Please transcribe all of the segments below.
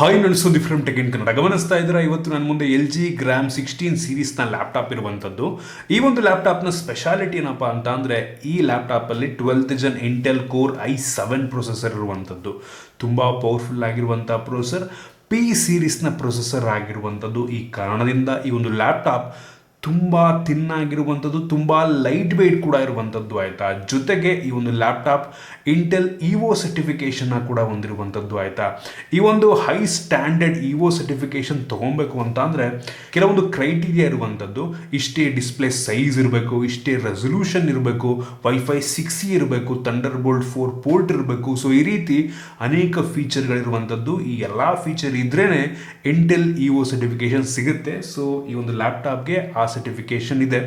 Hi ನಾನು Sudeep from tech in Kannada. ಗಮನಿಸ್ತಾ ಇದ್ದೀರಾ, ಇವತ್ತು ನನ್ನ ಮುಂದೆ LG ಗ್ರಾಮ್ 16 ಸೀರೀಸ್ನ ಲ್ಯಾಪ್ಟಾಪ್ ಇರುವಂಥದ್ದು. ಈ ಒಂದು ಲ್ಯಾಪ್ಟಾಪ್ನ ಸ್ಪೆಷಾಲಿಟಿ ಏನಪ್ಪ ಅಂತ ಅಂದರೆ, ಈ ಲ್ಯಾಪ್ಟಾಪಲ್ಲಿ 12th Gen Intel core i7 processor ಇರುವಂಥದ್ದು. ತುಂಬ ಪವರ್ಫುಲ್ ಆಗಿರುವಂಥ ಪ್ರೊಸೆಸರ್, P ಸೀರೀಸ್ನ ಪ್ರೊಸೆಸರ್ ಆಗಿರುವಂಥದ್ದು. ಈ ಕಾರಣದಿಂದ ಈ ಒಂದು ಲ್ಯಾಪ್ಟಾಪ್ ತುಂಬ ತಿನ್ನಾಗಿರುವಂಥದ್ದು, ತುಂಬ ಲೈಟ್ ವೆಯ್ಟ್ ಕೂಡ ಇರುವಂಥದ್ದು ಆಯಿತಾ. ಜೊತೆಗೆ ಈ ಒಂದು ಲ್ಯಾಪ್ಟಾಪ್ ಇಂಟೆಲ್ ಇವೋ ಸರ್ಟಿಫಿಕೇಷನ್ನ ಕೂಡ ಹೊಂದಿರುವಂಥದ್ದು ಆಯಿತಾ. ಈ ಒಂದು ಹೈ ಸ್ಟ್ಯಾಂಡರ್ಡ್ ಇವೋ ಸರ್ಟಿಫಿಕೇಷನ್ ತೊಗೊಬೇಕು ಅಂತ ಅಂದರೆ ಕೆಲವೊಂದು ಕ್ರೈಟೀರಿಯಾ ಇರುವಂಥದ್ದು. ಇಷ್ಟೇ ಡಿಸ್ಪ್ಲೇ ಸೈಜ್ ಇರಬೇಕು, ಇಷ್ಟೇ ರೆಸೊಲ್ಯೂಷನ್ ಇರಬೇಕು, ವೈಫೈ 6E ಇರಬೇಕು, ಥಂಡರ್ಬೋಲ್ಟ್ 4 ಪೋರ್ಟ್ ಇರಬೇಕು. ಸೊ ಈ ರೀತಿ ಅನೇಕ ಫೀಚರ್ಗಳಿರುವಂಥದ್ದು. ಈ ಎಲ್ಲ ಫೀಚರ್ ಇದ್ರೇ ಇಂಟೆಲ್ ಇವೋ ಸರ್ಟಿಫಿಕೇಷನ್ ಸಿಗುತ್ತೆ. ಸೊ ಈ ಒಂದು ಲ್ಯಾಪ್ಟಾಪ್ಗೆ ಆ ಸರ್ಟಿಫಿಕೇಷನ್ ಇದೆ.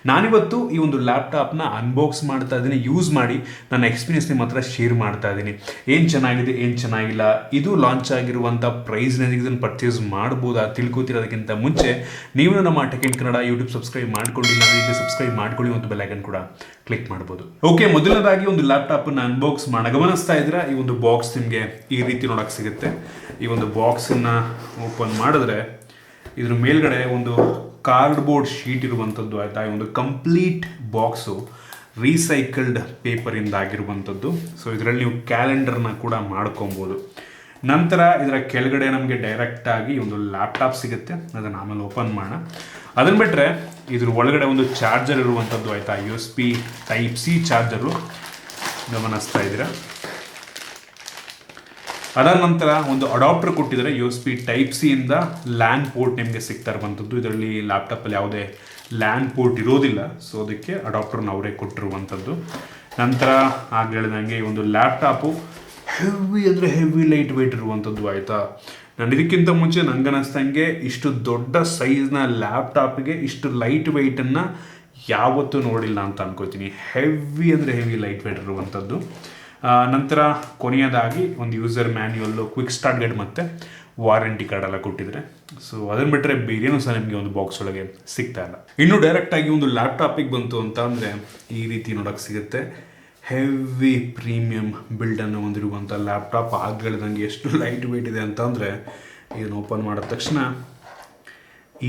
ನಾನಿವತ್ತು ಈ ಒಂದು ಲ್ಯಾಪ್ಟಾಪ್ನ ಅನ್ಬಾಕ್ಸ್ ಮಾಡ್ತಾ ಇದ್ದೀನಿ, ಯೂಸ್ ಮಾಡಿ ನನ್ನ ಎಕ್ಸ್ಪೀರಿಯನ್ಸ್ ನಿಮ್ಮ ಹತ್ರ ಶೇರ್ ಮಾಡ್ತಾ ಇದ್ದೀನಿ. ಏನು ಚೆನ್ನಾಗಿದೆ, ಏನು ಚೆನ್ನಾಗಿಲ್ಲ, ಇದು ಲಾಂಚ್ ಆಗಿರುವಂಥ ಪ್ರೈಸ್ನಲ್ಲಿ ಇದನ್ನು ಪರ್ಚೇಸ್ ಮಾಡ್ಬೋದಾ ತಿಳ್ಕೊತಿರೋದಕ್ಕಿಂತ ಮುಂಚೆ ನೀವು ನಮ್ಮ tech in Kannada YouTube subscribe ಮಾಡ್ಕೊಂಡಿಲ್ಲ ಅಂದರೆ ಸಬ್ಸ್ಕ್ರೈಬ್ ಮಾಡ್ಕೊಳ್ಳಿ ಮತ್ತು ಬೆಲ್ ಐಕನ್ ಕೂಡ ಕ್ಲಿಕ್ ಮಾಡ್ಬೋದು. ಓಕೆ, ಮೊದಲನೇದಾಗಿ ಒಂದು ಲ್ಯಾಪ್ಟಾಪನ್ನು ಅನ್ಬಾಕ್ಸ್ ಮಾಡಿ ಗಮನಿಸ್ತಾ ಇದ್ರೆ ಈ ಒಂದು ಬಾಕ್ಸ್ ನಿಮಗೆ ಈ ರೀತಿ ನೋಡೋಕೆ ಸಿಗುತ್ತೆ. ಈ ಒಂದು ಬಾಕ್ಸನ್ನು ಓಪನ್ ಮಾಡಿದ್ರೆ ಇದ್ರ ಮೇಲ್ಗಡೆ ಒಂದು ಕಾರ್ಡ್ಬೋರ್ಡ್ ಶೀಟ್ ಇರುವಂಥದ್ದು ಆಯಿತಾ. ಈ ಒಂದು ಕಂಪ್ಲೀಟ್ ಬಾಕ್ಸು ರೀಸೈಕಲ್ಡ್ ಪೇಪರಿಂದ ಆಗಿರುವಂಥದ್ದು. ಸೊ ಇದರಲ್ಲಿ ನೀವು ಕ್ಯಾಲೆಂಡರ್ನ ಕೂಡ ಮಾಡ್ಕೊಬೋದು. ನಂತರ ಇದರ ಕೆಳಗಡೆ ನಮಗೆ ಡೈರೆಕ್ಟಾಗಿ ಒಂದು ಲ್ಯಾಪ್ಟಾಪ್ ಸಿಗುತ್ತೆ, ಅದನ್ನು ಆಮೇಲೆ ಓಪನ್ ಮಾಡೋಣ. ಅದನ್ನು ಬಿಟ್ಟರೆ ಇದ್ರ ಒಳಗಡೆ ಒಂದು ಚಾರ್ಜರ್ ಇರುವಂಥದ್ದು ಆಯಿತಾ, USB Type-C ಚಾರ್ಜರು ಗಮನಿಸ್ತಾ ಇದ್ದೀರಾ. ಅದಾದ ನಂತರ ಒಂದು ಅಡಾಪ್ಟರ್ ಕೊಟ್ಟಿದ್ದಾರೆ, USB Type-C ಇಂದ ಲ್ಯಾನ್ ಪೋರ್ಟ್ ನಿಮಗೆ ಸಿಗ್ತಾ ಇರುವಂಥದ್ದು. ಇದರಲ್ಲಿ ಲ್ಯಾಪ್ಟಾಪಲ್ಲಿ ಯಾವುದೇ ಲ್ಯಾನ್ ಪೋರ್ಟ್ ಇರೋದಿಲ್ಲ, ಸೊ ಅದಕ್ಕೆ ಅಡಾಪ್ಟರ್ನ ಅವರೇ ಕೊಟ್ಟಿರುವಂಥದ್ದು. ನಂತರ ಆಗ ಹೇಳಿದಂಗೆ ಈ ಒಂದು ಲ್ಯಾಪ್ಟಾಪು ಹೆವಿ ಅಂದರೆ ಹೆವಿ ಲೈಟ್ ವೆಯ್ಟ್ ಇರುವಂಥದ್ದು ಆಯಿತಾ. ನಾನು ಇದಕ್ಕಿಂತ ಮುಂಚೆ ನಂಗೆ ಅನ್ನಿಸ್ದಂಗೆ ಇಷ್ಟು ದೊಡ್ಡ ಸೈಜ್ನ ಲ್ಯಾಪ್ಟಾಪ್ಗೆ ಇಷ್ಟು ಲೈಟ್ ವೆಯ್ಟನ್ನು ಯಾವತ್ತೂ ನೋಡಿಲ್ಲ ಅಂತ ಅನ್ಕೋತೀನಿ. ಹೆವಿ ಅಂದರೆ ಹೆವಿ ಲೈಟ್ ವೆಯ್ಟ್ ಇರುವಂಥದ್ದು. ನಂತರ ಕೊನೆಯದಾಗಿ ಒಂದು user manual, quick start guide ಮತ್ತು ವಾರಂಟಿ ಕಾರ್ಡ್ ಎಲ್ಲ ಕೊಟ್ಟಿದ್ದಾರೆ. ಸೊ ಅದನ್ನು ಬಿಟ್ಟರೆ ಬೇರೇನೂ ಸಹ ನಿಮಗೆ ಒಂದು ಬಾಕ್ಸ್ ಒಳಗೆ ಸಿಗ್ತಾ ಇಲ್ಲ. ಇನ್ನು ಡೈರೆಕ್ಟಾಗಿ ಒಂದು ಲ್ಯಾಪ್ಟಾಪಿಗೆ ಬಂತು ಅಂತ ಅಂದರೆ ಈ ರೀತಿ ನೋಡೋಕ್ಕೆ ಸಿಗುತ್ತೆ. ಹೆವಿ ಪ್ರೀಮಿಯಂ ಬಿಲ್ಡನ್ನು ಹೊಂದಿರುವಂಥ ಲ್ಯಾಪ್ಟಾಪ್. ಆಗಲಿದಂಗೆ ಎಷ್ಟು ಲೈಟ್ ವೆಯ್ಟ್ ಇದೆ ಅಂತ ಅಂದರೆ ಇದನ್ನು ಓಪನ್ ಮಾಡಿದ ತಕ್ಷಣ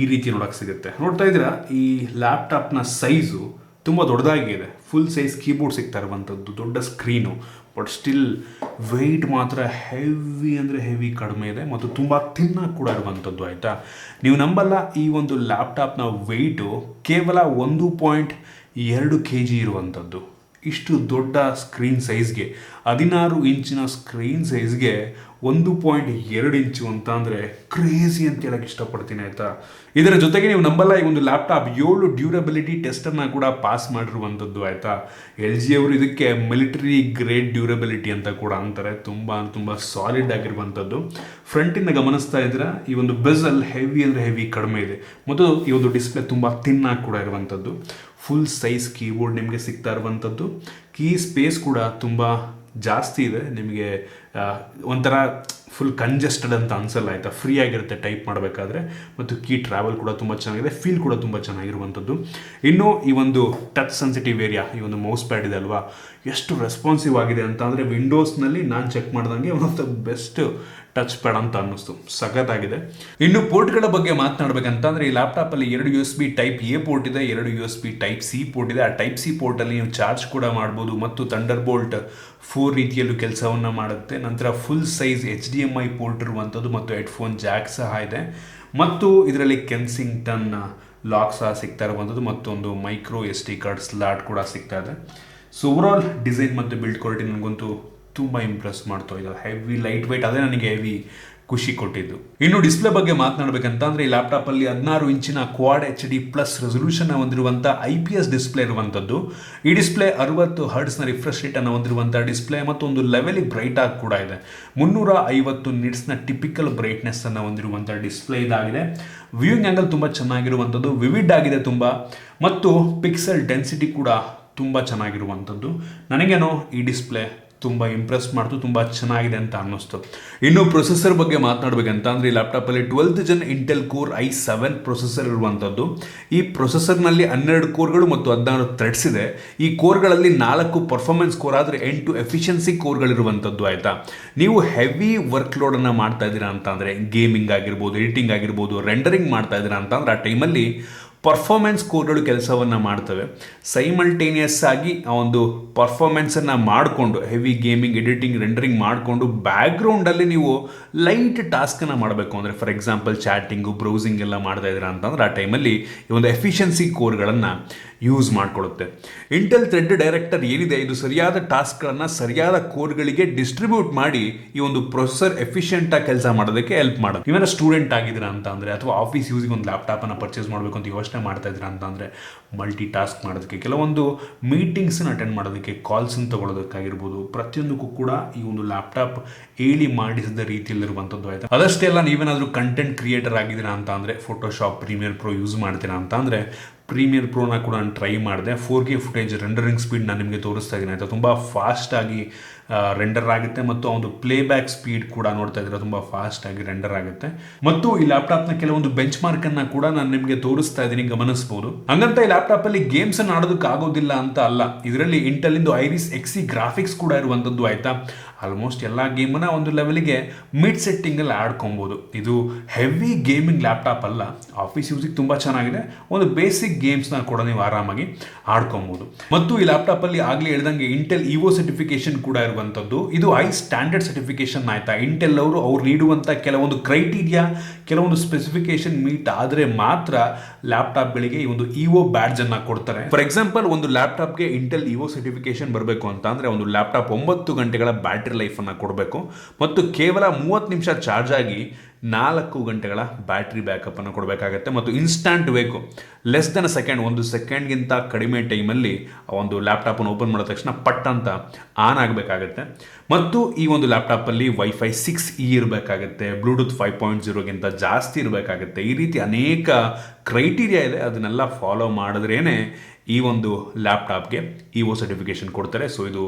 ಈ ರೀತಿ ನೋಡೋಕ್ಕೆ ಸಿಗುತ್ತೆ. ನೋಡ್ತಾ ಇದ್ದೀರಾ, ಈ ಲ್ಯಾಪ್ಟಾಪ್ನ ಸೈಜು ತುಂಬ ದೊಡ್ಡದಾಗಿದೆ. ಫುಲ್ ಸೈಜ್ ಕೀಬೋರ್ಡ್ ಸಿಗ್ತಾ ಇರುವಂಥದ್ದು, ದೊಡ್ಡ ಸ್ಕ್ರೀನು, ಬಟ್ ಸ್ಟಿಲ್ ವೆಯ್ಟ್ ಮಾತ್ರ ಹೆವಿ ಅಂದರೆ ಹೆವಿ ಕಡಿಮೆ ಇದೆ ಮತ್ತು ತುಂಬ ತಿನ್ನಾಗಿ ಕೂಡ ಇರುವಂಥದ್ದು ಆಯಿತಾ. ನೀವು ನಂಬಲ್ಲ, ಈ ಒಂದು ಲ್ಯಾಪ್ಟಾಪ್ನ ವೆಯ್ಟು ಕೇವಲ 1.2 kg ಇರುವಂಥದ್ದು. ಇಷ್ಟು ದೊಡ್ಡ ಸ್ಕ್ರೀನ್ ಸೈಜ್ಗೆ, 16 ಇಂಚಿನ ಸ್ಕ್ರೀನ್ ಸೈಜ್ಗೆ 1.2 ಇಂಚು ಅಂತ ಅಂದರೆ ಕ್ರೇಜಿ ಅಂತ ಹೇಳಕ್ಕೆ ಇಷ್ಟಪಡ್ತೀನಿ ಆಯಿತಾ. ಇದರ ಜೊತೆಗೆ ನೀವು ನಂಬಲ್ಲ, ಈ ಒಂದು ಲ್ಯಾಪ್ಟಾಪ್ 7 ಡ್ಯೂರಬಿಲಿಟಿ ಟೆಸ್ಟನ್ನು ಕೂಡ ಪಾಸ್ ಮಾಡಿರುವಂಥದ್ದು ಆಯಿತಾ. LG ಅವರು ಇದಕ್ಕೆ ಮಿಲಿಟರಿ ಗ್ರೇಡ್ ಡ್ಯೂರಬಿಲಿಟಿ ಅಂತ ಕೂಡ ಅಂತಾರೆ. ತುಂಬ ಸಾಲಿಡ್ ಆಗಿರುವಂಥದ್ದು. ಫ್ರಂಟಿಂದ ಗಮನಿಸ್ತಾ ಇದ್ರೆ ಈ ಒಂದು ಬೆಸಲ್ ಹೆವಿ ಅಂದರೆ ಹೆವಿ ಕಡಿಮೆ ಇದೆ ಮತ್ತು ಈ ಒಂದು ಡಿಸ್ಪ್ಲೇ ತುಂಬ ತಿನ್ನಾಗಿ ಕೂಡ ಇರುವಂಥದ್ದು. ಫುಲ್ ಸೈಜ್ ಕೀಬೋರ್ಡ್ ನಿಮಗೆ ಸಿಗ್ತಾ ಇರುವಂಥದ್ದು. ಕೀ ಸ್ಪೇಸ್ ಕೂಡ ತುಂಬ ಜಾಸ್ತಿ ಇದೆ, ನಿಮಗೆ ಒಂಥರ ಫುಲ್ ಕಂಜೆಸ್ಟೆಡ್ ಅಂತ ಅನ್ಸಲ್ಲ ಆಯಿತಾ. ಫ್ರೀ ಆಗಿರುತ್ತೆ ಟೈಪ್ ಮಾಡಬೇಕಾದ್ರೆ. ಮತ್ತು ಕೀ ಟ್ರಾವೆಲ್ ಕೂಡ ತುಂಬ ಚೆನ್ನಾಗಿದೆ, ಫೀಲ್ ಕೂಡ ತುಂಬ ಚೆನ್ನಾಗಿರುವಂಥದ್ದು. ಇನ್ನು ಈ ಒಂದು ಟಚ್ ಸೆನ್ಸಿಟಿವ್ ಏರಿಯಾ, ಈ ಒಂದು ಮೌಸ್ ಪ್ಯಾಡ್ ಇದೆ ಅಲ್ವಾ, ಎಷ್ಟು ರೆಸ್ಪಾನ್ಸಿವ್ ಆಗಿದೆ ಅಂತ ಅಂದರೆ ವಿಂಡೋಸ್ನಲ್ಲಿ ನಾನು ಚೆಕ್ ಮಾಡ್ದಂಗೆ one of the best touch pad ಅಂತ ಅನ್ನಿಸ್ತು. ಸಖತ್ತಾಗಿದೆ. ಇನ್ನು ಪೋರ್ಟ್ಗಳ ಬಗ್ಗೆ ಮಾತನಾಡಬೇಕಂತಂದರೆ ಈ ಲ್ಯಾಪ್ಟಾಪಲ್ಲಿ 2 USB Type-A ಪೋರ್ಟ್ ಇದೆ, 2 USB Type-C ಪೋರ್ಟ್ ಇದೆ. ಆ Type-C ಪೋರ್ಟಲ್ಲಿ ನೀವು ಚಾರ್ಜ್ ಕೂಡ ಮಾಡ್ಬೋದು ಮತ್ತು ಥಂಡರ್ಬೋಲ್ಟ್ 4 ರೀತಿಯಲ್ಲೂ ಕೆಲಸವನ್ನು ಮಾಡುತ್ತೆ. ನಂತರ ಫುಲ್ ಸೈಜ್ HDMI ಪೋರ್ಟ್ ಇರುವಂಥದ್ದು ಮತ್ತು ಹೆಡ್ಫೋನ್ ಜಾಕ್ ಸಹ ಇದೆ. ಮತ್ತು ಇದರಲ್ಲಿ ಕೆನ್ಸಿಂಗ್ಟನ್ ಲಾಕ್ ಸಹ ಸಿಗ್ತಾ ಇರುವಂಥದ್ದು, ಮತ್ತೊಂದು ಮೈಕ್ರೋ SD ಕಾರ್ಡ್ ಸ್ಲಾಟ್ ಕೂಡ ಸಿಗ್ತಾ ಇದೆ. ಸೊ ಓವರಾಲ್ ಡಿಸೈನ್ ಮತ್ತು ಬಿಲ್ಡ್ ಕ್ವಾಲಿಟಿ ನನಗಂತೂ ತುಂಬ ಇಂಪ್ರೆಸ್ ಮಾಡ್ತಾ ಇದ್ದಾರೆ. ಹೆವಿ ಲೈಟ್ ವೆಯ್ಟ್, ಅದೇ ನನಗೆ ಹೆವಿ ಖುಷಿ ಕೊಟ್ಟಿದ್ದು. ಇನ್ನು ಡಿಸ್ಪ್ಲೇ ಬಗ್ಗೆ ಮಾತನಾಡಬೇಕಂತಂದರೆ ಈ ಲ್ಯಾಪ್ಟಾಪಲ್ಲಿ 16 ಇಂಚಿನ ಕ್ವಾಡ್ HD+ ರೆಸೊಲ್ಯೂಷನ್ ಹೊಂದಿರುವಂಥ IPS ಡಿಸ್ಪ್ಲೇ ಇರುವಂಥದ್ದು. ಈ ಡಿಸ್ಪ್ಲೇ 60 ಹರ್ಟ್ಸ್ನ ರಿಫ್ರೆಶ್ ರೇಟನ್ನು ಹೊಂದಿರುವಂಥ ಡಿಸ್ಪ್ಲೇ ಮತ್ತು ಒಂದು ಲೆವೆಲಿಗೆ ಬ್ರೈಟ್ ಆಗಿ ಕೂಡ ಇದೆ. 350 ನಿಟ್ಸ್ನ ಟಿಪಿಕಲ್ ಬ್ರೈಟ್ನೆಸ್ಸನ್ನು ಹೊಂದಿರುವಂಥ ಡಿಸ್ಪ್ಲೇ ಇದಾಗಿದೆ. ವ್ಯೂಯಿಂಗ್ ಆ್ಯಂಗಲ್ ತುಂಬ ಚೆನ್ನಾಗಿರುವಂಥದ್ದು, ವಿವಿಡ್ ಆಗಿದೆ ತುಂಬ, ಮತ್ತು ಪಿಕ್ಸೆಲ್ ಡೆನ್ಸಿಟಿ ಕೂಡ ತುಂಬ ಚೆನ್ನಾಗಿರುವಂಥದ್ದು. ನನಗೇನೋ ಈ ಡಿಸ್ಪ್ಲೇ ತುಂಬ ಇಂಪ್ರೆಸ್ ಮಾಡ್ತು, ತುಂಬ ಚೆನ್ನಾಗಿದೆ ಅಂತ ಅನ್ನಿಸ್ತು. ಇನ್ನು ಪ್ರೊಸೆಸರ್ ಬಗ್ಗೆ ಮಾತನಾಡಬೇಕಂತ ಅಂದರೆ ಈ ಲ್ಯಾಪ್ಟಾಪಲ್ಲಿ 12th Gen Intel core i7 processor ಇರುವಂಥದ್ದು. ಈ ಪ್ರೊಸೆಸರ್ನಲ್ಲಿ 12 ಕೋರ್ಗಳು ಮತ್ತು 16 ಥ್ರೆಡ್ಸ್ ಇದೆ. ಈ ಕೋರ್ಗಳಲ್ಲಿ 4 ಪರ್ಫಾರ್ಮೆನ್ಸ್ ಕೋರ್ ಆದರೆ 8 ಎಫಿಷಿಯನ್ಸಿ ಕೋರ್ಗಳಿರುವಂಥದ್ದು. ಆಯಿತಾ, ನೀವು ಹೆವಿ ವರ್ಕ್ ಲೋಡನ್ನು ಮಾಡ್ತಾ ಇದ್ದೀರಾ ಅಂತ ಅಂದರೆ ಗೇಮಿಂಗ್ ಆಗಿರ್ಬೋದು, ಎಡಿಟಿಂಗ್ ಆಗಿರ್ಬೋದು, ರೆಂಡರಿಂಗ್ ಮಾಡ್ತಾ ಇದ್ದೀರಾ ಅಂತ ಅಂದರೆ ಆ ಟೈಮಲ್ಲಿ ಪರ್ಫಾರ್ಮೆನ್ಸ್ ಕೋರ್ಗಳು ಕೆಲಸವನ್ನು ಮಾಡ್ತವೆ. ಸೈಮಲ್ಟೇನಿಯಸ್ ಆಗಿ ಆ ಒಂದು ಪರ್ಫಾರ್ಮೆನ್ಸನ್ನು ಮಾಡಿಕೊಂಡು ಹೆವಿ ಗೇಮಿಂಗ್, ಎಡಿಟಿಂಗ್, ರೆಂಡರಿಂಗ್ ಮಾಡಿಕೊಂಡು ಬ್ಯಾಕ್ಗ್ರೌಂಡಲ್ಲಿ ನೀವು ಲೈಟ್ ಟಾಸ್ಕನ್ನು ಮಾಡಬೇಕು ಅಂದರೆ ಫಾರ್ ಎಕ್ಸಾಂಪಲ್ ಚಾಟಿಂಗು, ಬ್ರೌಸಿಂಗ್ ಎಲ್ಲ ಮಾಡ್ತಾ ಇದ್ದೀರಾ ಅಂತಂದರೆ ಆ ಟೈಮಲ್ಲಿ ಈ ಒಂದು ಎಫಿಷಿಯನ್ಸಿ ಕೋರ್ಗಳನ್ನು ಯೂಸ್ ಮಾಡಿಕೊಡುತ್ತೆ. ಇಂಟೆಲ್ ಥ್ರೆಡ್ ಡೈರೆಕ್ಟರ್ ಏನಿದೆ ಇದು ಸರಿಯಾದ ಟಾಸ್ಕ್ಗಳನ್ನು ಸರಿಯಾದ ಕೋರ್ಗಳಿಗೆ ಡಿಸ್ಟ್ರಿಬ್ಯೂಟ್ ಮಾಡಿ ಈ ಒಂದು ಪ್ರೊಸೆಸರ್ ಎಫಿಷಿಯೆಂಟಾಗಿ ಕೆಲಸ ಮಾಡೋದಕ್ಕೆ ಹೆಲ್ಪ್ ಮಾಡೋದು. ಇವೆಲ್ಲ ಸ್ಟೂಡೆಂಟ್ ಆಗಿದ್ದೀರಾ ಅಂತ ಅಂದರೆ ಅಥವಾ ಆಫೀಸ್ ಯೂಸಿಗೆ ಒಂದು ಲ್ಯಾಪ್ಟಾಪನ್ನು ಪರ್ಚೇಸ್ ಮಾಡಬೇಕು ಅಂತ ಯೋಚನೆ ಮಾಡ್ತಾ ಇದ್ದೀರಾ ಅಂತ ಅಂದರೆ ಮಲ್ಟಿ ಟಾಸ್ಕ್ ಮಾಡೋದಕ್ಕೆ, ಕೆಲವೊಂದು ಮೀಟಿಂಗ್ಸನ್ನು ಅಟೆಂಡ್ ಮಾಡೋದಕ್ಕೆ, ಕಾಲ್ಸನ್ನು ತೊಗೊಳೋದಕ್ಕಾಗಿರ್ಬೋದು, ಪ್ರತಿಯೊಂದಕ್ಕೂ ಕೂಡ ಈ ಒಂದು ಲ್ಯಾಪ್ಟಾಪ್ ಹೇಳಿ ಮಾಡಿಸಿದ ರೀತಿಯಲ್ಲಿರುವಂಥದ್ದು. ಆಯಿತಾ, ಅದಷ್ಟೇ ಅಲ್ಲ, ನೀವೇನಾದರೂ ಕಂಟೆಂಟ್ ಕ್ರಿಯೇಟರ್ ಆಗಿದ್ದೀರಾ ಅಂತ ಅಂದರೆ ಫೋಟೋಶಾಪ್, ಪ್ರೀಮಿಯರ್ ಪ್ರೋ ಯೂಸ್ ಮಾಡ್ತೀರಾ ಅಂತ ಅಂದರೆ ಪ್ರೀಮಿಯರ್ ಪ್ರೋನ ಕೂಡ ನಾನು ಟ್ರೈ ಮಾಡಿದೆ. 4K ಫುಟೇಜ್ ರೆಂಡರಿಂಗ್ ಸ್ಪೀಡ್ ನಾನು ನಿಮಗೆ ತೋರಿಸ್ತಾ ಇದ್ದೀನಿ. ಆಯಿತಾ, ತುಂಬ ಫಾಸ್ಟಾಗಿ ರೆಂಡರ್ ಆಗುತ್ತೆ ಮತ್ತು ಒಂದು ಪ್ಲೇಬ್ಯಾಕ್ ಸ್ಪೀಡ್ ಕೂಡ ನೋಡ್ತಾ ಇದ್ದೀರಾ, ತುಂಬ ಫಾಸ್ಟಾಗಿ ರೆಂಡರ್ ಆಗುತ್ತೆ. ಮತ್ತು ಈ ಲ್ಯಾಪ್ಟಾಪ್ನ ಕೆಲವೊಂದು ಬೆಂಚ್ ಮಾರ್ಕನ್ನು ಕೂಡ ನಾನು ನಿಮಗೆ ತೋರಿಸ್ತಾ ಇದ್ದೀನಿ, ಗಮನಿಸ್ಬೋದು. ಹಂಗಂತ ಈ ಲ್ಯಾಪ್ಟಾಪಲ್ಲಿ ಗೇಮ್ಸನ್ನು ಆಡೋದಕ್ಕೆ ಆಗೋದಿಲ್ಲ ಅಂತ ಅಲ್ಲ. ಇದರಲ್ಲಿ ಇಂಟೆಲಿಂದು ಐರಿಸ್ XE ಗ್ರಾಫಿಕ್ಸ್ ಕೂಡ ಇರುವಂಥದ್ದು. ಆಯಿತಾ, ಆಲ್ಮೋಸ್ಟ್ ಎಲ್ಲ ಗೇಮನ್ನ ಒಂದು ಲೆವೆಲ್ಗೆ ಮಿಡ್ ಸೆಟ್ಟಿಂಗಲ್ಲಿ ಆಡ್ಕೊಬೋದು. ಇದು ಹೆವಿ ಗೇಮಿಂಗ್ ಲ್ಯಾಪ್ಟಾಪ್ ಅಲ್ಲ, ಆಫೀಸ್ ಯೂಸಿಗೆ ತುಂಬ ಚೆನ್ನಾಗಿದೆ. ಒಂದು ಬೇಸಿಕ್ ಗೇಮ್ಸ್ನ ಕೂಡ ನೀವು ಆರಾಮಾಗಿ ಆಡ್ಕೊಬೋದು. ಮತ್ತು ಈ ಲ್ಯಾಪ್ಟಾಪಲ್ಲಿ ಆಗಲೇ ಹೇಳ್ದಂಗೆ ಇಂಟೆಲ್ ಇವೋ ಸರ್ಟಿಫಿಕೇಶನ್ ಕೂಡ ಇರುವಂಥದ್ದು. ಇದು ಹೈ ಸ್ಟ್ಯಾಂಡರ್ಡ್ ಸರ್ಟಿಫಿಕೇಶನ್. ಆಯಿತಾ, ಇಂಟೆಲ್ ಅವ್ರು ನೀಡುವಂಥ ಕೆಲವೊಂದು ಕ್ರೈಟೀರಿಯಾ, ಕೆಲವೊಂದು ಸ್ಪೆಸಿಫಿಕೇಶನ್ ಮೀಟ್ ಆದರೆ ಮಾತ್ರ ಲ್ಯಾಪ್ಟಾಪ್ಗಳಿಗೆ ಈ ಒಂದು ಇವೋ ಬ್ಯಾಡ್ಜನ್ನು ಕೊಡ್ತಾರೆ. ಫಾರ್ ಎಕ್ಸಾಂಪಲ್, ಒಂದು ಲ್ಯಾಪ್ಟಾಪ್ಗೆ ಇಂಟೆಲ್ ಇವೋ ಸರ್ಟಿಫಿಕೇಶನ್ ಬರಬೇಕು ಅಂತ ಅಂದರೆ ಒಂದು ಲ್ಯಾಪ್ಟಾಪ್ 9 ಗಂಟೆಗಳ ಬ್ಯಾಟ್ರಿ ಲೈಫನ್ನು ಕೊಡಬೇಕು ಮತ್ತು ಕೇವಲ 30 ನಿಮಿಷ ಚಾರ್ಜ್ ಆಗಿ 4 ಗಂಟೆಗಳ ಬ್ಯಾಟ್ರಿ ಬ್ಯಾಕಪ್ಪನ್ನು ಕೊಡಬೇಕಾಗತ್ತೆ. ಮತ್ತು ಇನ್ಸ್ಟಾಂಟ್ ಬೇಕು, ಲೆಸ್ ದೆನ್ ಸೆಕೆಂಡ್, 1 ಸೆಕೆಂಡ್ಗಿಂತ ಕಡಿಮೆ ಟೈಮಲ್ಲಿ ಆ ಒಂದು ಲ್ಯಾಪ್ಟಾಪನ್ನು ಓಪನ್ ಮಾಡಿದ ತಕ್ಷಣ ಪಟ್ ಅಂತ ಆನ್ ಆಗಬೇಕಾಗತ್ತೆ. ಮತ್ತು ಈ ಒಂದು ಲ್ಯಾಪ್ಟಾಪಲ್ಲಿ ವೈಫೈ 6E ಇರಬೇಕಾಗತ್ತೆ, ಬ್ಲೂಟೂತ್ 5.0ಗಿಂತ ಜಾಸ್ತಿ ಇರಬೇಕಾಗತ್ತೆ. ಈ ರೀತಿ ಅನೇಕ ಕ್ರೈಟೀರಿಯಾ ಇದೆ, ಅದನ್ನೆಲ್ಲ ಫಾಲೋ ಮಾಡಿದ್ರೇ ಈ ಒಂದು ಲ್ಯಾಪ್ಟಾಪ್ಗೆ ಇಒ ಸರ್ಟಿಫಿಕೇಶನ್ ಕೊಡ್ತಾರೆ. ಸೊ ಇದು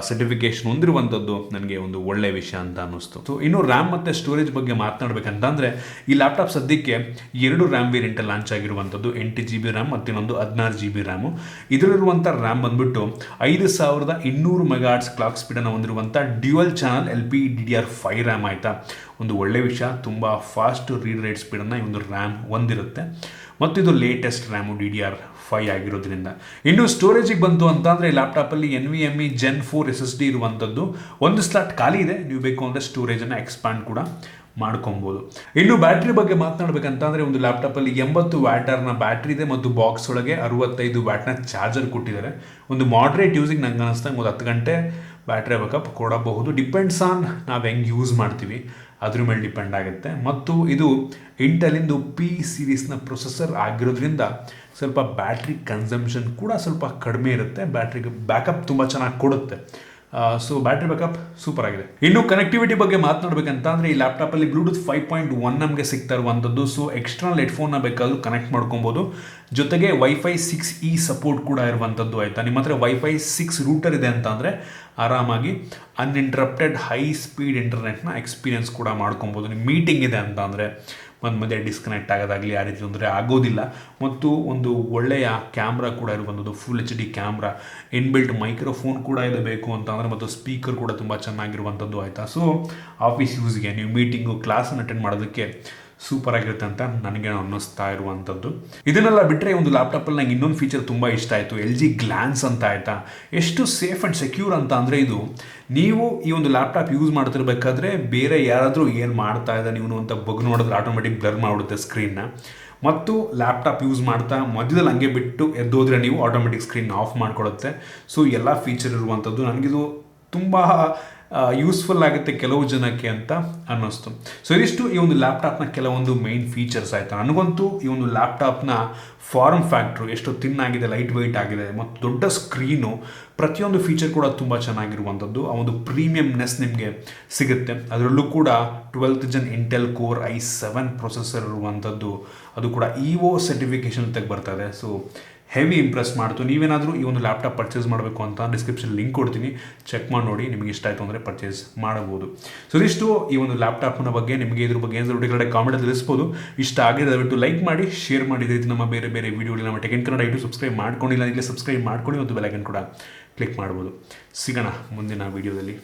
ಸರ್ಟಿಫಿಕೇಶನ್ ಹೊಂದಿರುವಂಥದ್ದು ನನಗೆ ಒಂದು ಒಳ್ಳೆಯ ವಿಷಯ ಅಂತ ಅನ್ನಿಸ್ತು. ಸೊ ಇನ್ನು ರ್ಯಾಮ್ ಮತ್ತು ಸ್ಟೋರೇಜ್ ಬಗ್ಗೆ ಮಾತನಾಡಬೇಕಂತಂದರೆ ಈ ಲ್ಯಾಪ್ಟಾಪ್ ಸದ್ಯಕ್ಕೆ 2 ರ್ಯಾಮ್ ವೇರಿಯಂಟಲ್ಲಿ ಲಾಂಚ್ ಆಗಿರುವಂಥದ್ದು, 8GB ರ್ಯಾಮ್ ಮತ್ತು ಇನ್ನೊಂದು 16GB ರ್ಯಾಮು. ಇದರಲ್ಲಿರುವಂಥ ರ್ಯಾಮ್ ಬಂದ್ಬಿಟ್ಟು 5200 ಮೆಗಾಹರ್ಟ್ಸ್ ಕ್ಲಾಕ್ ಸ್ಪೀಡನ್ನು ಹೊಂದಿರುವಂಥ ಡ್ಯುಯಲ್ ಚಾನಲ್ LPDDR5 ರ್ಯಾಮ್. ಆಯಿತಾ, ಒಂದು ಒಳ್ಳೆಯ ವಿಷಯ, ತುಂಬ ಫಾಸ್ಟ್ ರೀಡ್ ರೈಟ್ ಸ್ಪೀಡನ್ನು ಈ ಒಂದು ರ್ಯಾಮ್ ಹೊಂದಿರುತ್ತೆ. ಮತ್ತು ಇದು ಲೇಟೆಸ್ಟ್ ರ್ಯಾಮು DDR5 ಆಗಿರೋದ್ರಿಂದ. ಇನ್ನು ಸ್ಟೋರೇಜಿಗೆ ಬಂತು ಅಂತ ಅಂದರೆ ಈ ಲ್ಯಾಪ್ಟಾಪಲ್ಲಿ NVMe Gen 4 SSD ಇರುವಂಥದ್ದು. ಒಂದು ಸ್ಲಾಟ್ ಖಾಲಿ ಇದೆ, ನೀವು ಬೇಕು ಅಂದರೆ ಸ್ಟೋರೇಜನ್ನು ಎಕ್ಸ್ಪ್ಯಾಂಡ್ ಕೂಡ ಮಾಡ್ಕೊಬೋದು. ಇನ್ನು ಬ್ಯಾಟ್ರಿ ಬಗ್ಗೆ ಮಾತನಾಡಬೇಕಂತ ಅಂದರೆ ಒಂದು ಲ್ಯಾಪ್ಟಾಪಲ್ಲಿ 80 ವ್ಯಾಟರ್ನ ಬ್ಯಾಟ್ರಿ ಇದೆ ಮತ್ತು ಬಾಕ್ಸ್ ಒಳಗೆ 65 ವ್ಯಾಟ್ನ ಚಾರ್ಜರ್ ಕೊಟ್ಟಿದ್ದಾರೆ. ಒಂದು ಮಾಡ್ರೇಟ್ ಯೂಸಿಗೆ ನಂಗೆ ಅನ್ನಿಸ್ದಂಗೆ ಒಂದು 10 ಗಂಟೆ ಬ್ಯಾಟ್ರಿ ಬ್ಯಾಕಪ್ ಕೊಡಬಹುದು. ಡಿಪೆಂಡ್ಸ್ ಆನ್ ನಾವು ಹೆಂಗೆ ಯೂಸ್ ಮಾಡ್ತೀವಿ ಅದ್ರ ಮೇಲೆ ಡಿಪೆಂಡ್ ಆಗುತ್ತೆ. ಮತ್ತು ಇದು ಇಂಟೆಲಿಂದು P ಸೀರೀಸ್ನ ಪ್ರೊಸೆಸರ್ ಆಗಿರೋದ್ರಿಂದ ಸ್ವಲ್ಪ ಬ್ಯಾಟ್ರಿ ಕನ್ಸಂಪ್ಷನ್ ಕೂಡ ಸ್ವಲ್ಪ ಕಡಿಮೆ ಇರುತ್ತೆ, ಬ್ಯಾಟ್ರಿಗೆ ಬ್ಯಾಕಪ್ ತುಂಬ ಚೆನ್ನಾಗಿ ಕೊಡುತ್ತೆ. ಸೊ ಬ್ಯಾಟ್ರಿ ಬ್ಯಾಕಪ್ ಸೂಪರ್ ಆಗಿದೆ. ಇನ್ನು ಕನೆಕ್ಟಿವಿಟಿ ಬಗ್ಗೆ ಮಾತನಾಡಬೇಕಂತ ಅಂದರೆ ಈ ಲ್ಯಾಪ್ಟಾಪಲ್ಲಿ ಬ್ಲೂಟೂತ್ 5.1 ನಮಗೆ ಸಿಗ್ತಾ ಇರುವಂಥದ್ದು. ಸೊ ಎಕ್ಸ್ಟರ್ನಲ್ ಹೆಡ್ಫೋನ್ನ ಬೇಕಾದರೂ ಕನೆಕ್ಟ್ ಮಾಡ್ಕೊಬೋದು. ಜೊತೆಗೆ ವೈಫೈ 6E ಸಪೋರ್ಟ್ ಕೂಡ ಇರುವಂಥದ್ದು. ಆಯಿತಾ, ನಿಮ್ಮ ಹತ್ರ ವೈಫೈ 6 ರೂಟರ್ ಇದೆ ಅಂತ ಅಂದರೆ ಆರಾಮಾಗಿ ಅನ್ಇಂಟ್ರಪ್ಟೆಡ್ ಹೈ ಸ್ಪೀಡ್ ಇಂಟರ್ನೆಟ್ನ ಎಕ್ಸ್ಪೀರಿಯನ್ಸ್ ಕೂಡ ಮಾಡ್ಕೊಬೋದು. ನಿಮ್ಮ ಮೀಟಿಂಗ್ ಇದೆ ಅಂತ ಅಂದರೆ ಮಧ್ಯೆ ಡಿಸ್ಕನೆಕ್ಟ್ ಆಗೋದಾಗಲಿ ಆ ರೀತಿ ತೊಂದರೆ ಆಗೋದಿಲ್ಲ. ಮತ್ತು ಒಂದು ಒಳ್ಳೆಯ ಕ್ಯಾಮ್ರಾ ಕೂಡ ಇರುವಂಥದ್ದು, full HD camera, inbuilt microphone ಕೂಡ ಇದೆ ಬೇಕು ಅಂತ ಅಂದರೆ, ಮತ್ತು ಸ್ಪೀಕರ್ ಕೂಡ ತುಂಬ ಚೆನ್ನಾಗಿರುವಂಥದ್ದು. ಆಯಿತಾ, ಸೊ ಆಫೀಸ್ ಯೂಸ್ಗೆ ನೀವು ಮೀಟಿಂಗು, ಕ್ಲಾಸನ್ನು ಅಟೆಂಡ್ ಮಾಡೋದಕ್ಕೆ ಸೂಪರ್ ಆಗಿರುತ್ತೆ ಅಂತ ನನಗೆ ಅನ್ನಿಸ್ತಾ ಇರುವಂಥದ್ದು. ಇದನ್ನೆಲ್ಲ ಬಿಟ್ಟರೆ ಒಂದು ಲ್ಯಾಪ್ಟಾಪಲ್ಲಿ ನಂಗೆ ಇನ್ನೊಂದು ಫೀಚರ್ ತುಂಬ ಇಷ್ಟ ಆಯಿತು, LG ಗ್ಲಾನ್ಸ್ ಅಂತ. ಆಯಿತಾ, ಎಷ್ಟು ಸೇಫ್ ಆ್ಯಂಡ್ ಸೆಕ್ಯೂರ್ ಅಂತ ಅಂದರೆ ಇದು ನೀವು ಈ ಒಂದು ಲ್ಯಾಪ್ಟಾಪ್ ಯೂಸ್ ಮಾಡ್ತಿರ್ಬೇಕಾದ್ರೆ ಬೇರೆ ಯಾರಾದರೂ ಏನು ಮಾಡ್ತಾ ಇದ್ದ ನೀವು ಅಂತ ಬಗ್ ನೋಡಿದ್ರೆ ಆಟೋಮೆಟಿಕ್ ಬ್ಲರ್ ಮಾಡಿಬಿಡುತ್ತೆ ಸ್ಕ್ರೀನ್ನ. ಮತ್ತು ಲ್ಯಾಪ್ಟಾಪ್ ಯೂಸ್ ಮಾಡ್ತಾ ಮಧ್ಯದಲ್ಲಿ ಹಂಗೆ ಬಿಟ್ಟು ಎದ್ದೋದ್ರೆ ನೀವು ಆಟೋಮೆಟಿಕ್ ಸ್ಕ್ರೀನ್ ಆಫ್ ಮಾಡಿಕೊಡುತ್ತೆ. ಸೊ ಎಲ್ಲ ಫೀಚರ್ ಇರುವಂಥದ್ದು ನನಗಿದು ತುಂಬ ಯೂಸ್ಫುಲ್ ಆಗುತ್ತೆ ಕೆಲವು ಜನಕ್ಕೆ ಅಂತ ಅನ್ನಿಸ್ತು. ಸೊ ಇದಿಷ್ಟು ಈ ಒಂದು ಲ್ಯಾಪ್ಟಾಪ್ನ ಕೆಲವೊಂದು ಮೈನ್ ಫೀಚರ್ಸ್. ಆಯಿತಾ, ನನಗಂತೂ ಈ ಒಂದು ಲ್ಯಾಪ್ಟಾಪ್ನ ಫಾರ್ಮ್ ಫ್ಯಾಕ್ಟ್ರು ಎಷ್ಟು ತಿನ್ನಾಗಿದೆ, ಲೈಟ್ ವೆಯ್ಟ್ ಆಗಿದೆ ಮತ್ತು ದೊಡ್ಡ ಸ್ಕ್ರೀನು, ಪ್ರತಿಯೊಂದು ಫೀಚರ್ ಕೂಡ ತುಂಬ ಚೆನ್ನಾಗಿರುವಂಥದ್ದು. ಆ ಒಂದು ಪ್ರೀಮಿಯಮ್ನೆಸ್ ನಿಮಗೆ ಸಿಗುತ್ತೆ. ಅದರಲ್ಲೂ ಕೂಡ 12th Gen Intel core i7 processor ಇರುವಂಥದ್ದು, ಅದು ಕೂಡ ಇಒ ಸರ್ಟಿಫಿಕೇಷನ್ ತೆಗೆ ಬರ್ತಾ ಇದೆ. ಸೊ ಹೆವಿ ಇಂಪ್ರೆಸ್ ಮಾಡ್ತು. ನೀವೇನಾದರೂ ಈ ಒಂದು ಲ್ಯಾಪ್ಟಾಪ್ ಪರ್ಚೇಸ್ ಮಾಡಬೇಕು ಅಂತ ಡಿಸ್ಕ್ರಿಪ್ಷನ್ ಲಿಂಕ್ ಕೊಡ್ತೀನಿ, ಚೆಕ್ ಮಾಡಿ ನೋಡಿ, ನಿಮಗೆ ಇಷ್ಟ ಆಯಿತು ಅಂದರೆ ಪರ್ಚೇಸ್ ಮಾಡಬಹುದು. ಸೊ ಇದಿಷ್ಟು ಈ ಒಂದು ಲ್ಯಾಪ್ಟಾಪ್ನ ಬಗ್ಗೆ. ನಿಮಗೆ ಇದ್ರ ಬಗ್ಗೆ ಏನಾದರೂ ಕಡೆ ಕಾಮೆಂಟಲ್ಲಿ ತಿಳಿಸ್ಬೋದು. ಇಷ್ಟ ಆಗಿದೆ ದಯವಿಟ್ಟು ಲೈಕ್ ಮಾಡಿ, ಶೇರ್ ಮಾಡಿ. ಇದು ನಮ್ಮ ಬೇರೆ ಬೇರೆ ವೀಡಿಯೋಲಿ ನಮ್ಮ tech in Kannada YouTube subscribe ಮಾಡ್ಕೊಂಡಿಲ್ಲ, ಈಗಲೇ ಸಬ್ಸ್ಕ್ರೈಬ್ ಮಾಡ್ಕೊಂಡು ಒಂದು ಬೆಲ್ ಐಕನ್ ಕೂಡ ಕ್ಲಿಕ್ ಮಾಡ್ಬೋದು. ಸಿಗೋಣ ಮುಂದಿನ ವೀಡಿಯೋದಲ್ಲಿ.